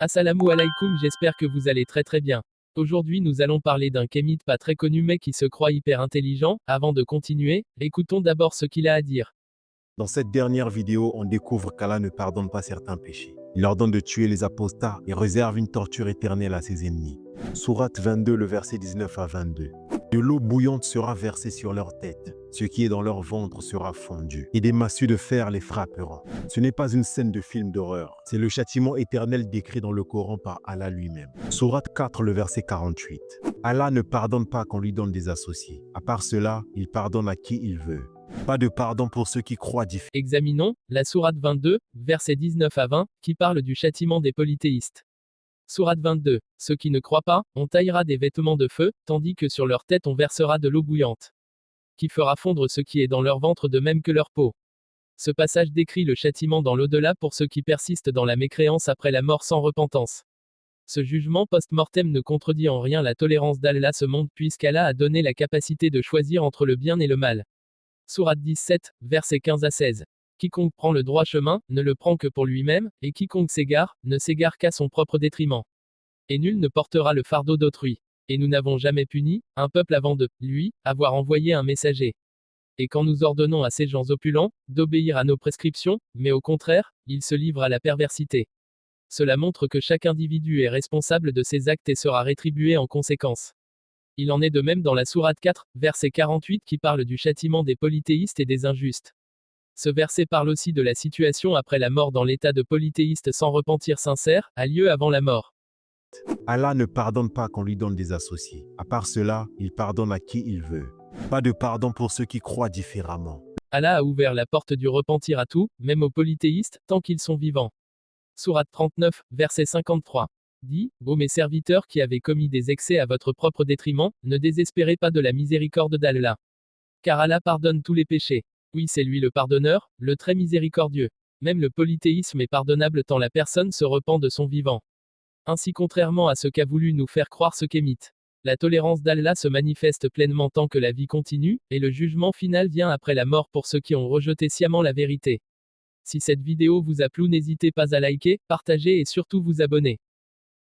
Assalamu alaikum, j'espère que vous allez très bien. Aujourd'hui nous allons parler d'un kémite pas très connu mais qui se croit hyper intelligent. Avant de continuer, écoutons d'abord ce qu'il a à dire. Dans cette dernière vidéo, on découvre qu'Allah ne pardonne pas certains péchés. Il ordonne de tuer les apostats et réserve une torture éternelle à ses ennemis. Sourate 22, le verset 19 à 22. De l'eau bouillante sera versée sur leur tête, ce qui est dans leur ventre sera fondu, et des massues de fer les frapperont. Ce n'est pas une scène de film d'horreur, c'est le châtiment éternel décrit dans le Coran par Allah lui-même. Sourate 4, le verset 48. Allah ne pardonne pas qu'on lui donne des associés. À part cela, il pardonne à qui il veut. Pas de pardon pour ceux qui croient différemment. Examinons la sourate 22, versets 19 à 20, qui parle du châtiment des polythéistes. Sourate 22. Ceux qui ne croient pas, on taillera des vêtements de feu, tandis que sur leur tête on versera de l'eau bouillante, qui fera fondre ce qui est dans leur ventre de même que leur peau. Ce passage décrit le châtiment dans l'au-delà pour ceux qui persistent dans la mécréance après la mort sans repentance. Ce jugement post-mortem ne contredit en rien la tolérance d'Allah ce monde puisqu'Allah a donné la capacité de choisir entre le bien et le mal. Sourate 17, versets 15 à 16. Quiconque prend le droit chemin, ne le prend que pour lui-même, et quiconque s'égare, ne s'égare qu'à son propre détriment. Et nul ne portera le fardeau d'autrui. Et nous n'avons jamais puni un peuple avant de, lui, avoir envoyé un messager. Et quand nous ordonnons à ces gens opulents d'obéir à nos prescriptions, mais au contraire, ils se livrent à la perversité. Cela montre que chaque individu est responsable de ses actes et sera rétribué en conséquence. Il en est de même dans la sourate 4, verset 48 qui parle du châtiment des polythéistes et des injustes. Ce verset parle aussi de la situation après la mort dans l'état de polythéiste sans repentir sincère, a lieu avant la mort. Allah ne pardonne pas qu'on lui donne des associés. À part cela, il pardonne à qui il veut. Pas de pardon pour ceux qui croient différemment. Allah a ouvert la porte du repentir à tout, même aux polythéistes, tant qu'ils sont vivants. Sourate 39, verset 53. Dit, ô mes serviteurs qui avez commis des excès à votre propre détriment, ne désespérez pas de la miséricorde d'Allah. Car Allah pardonne tous les péchés. Oui, c'est lui le pardonneur, le très miséricordieux. Même le polythéisme est pardonnable tant la personne se repent de son vivant. Ainsi contrairement à ce qu'a voulu nous faire croire ce kémite. La tolérance d'Allah se manifeste pleinement tant que la vie continue, et le jugement final vient après la mort pour ceux qui ont rejeté sciemment la vérité. Si cette vidéo vous a plu, n'hésitez pas à liker, partager et surtout vous abonner.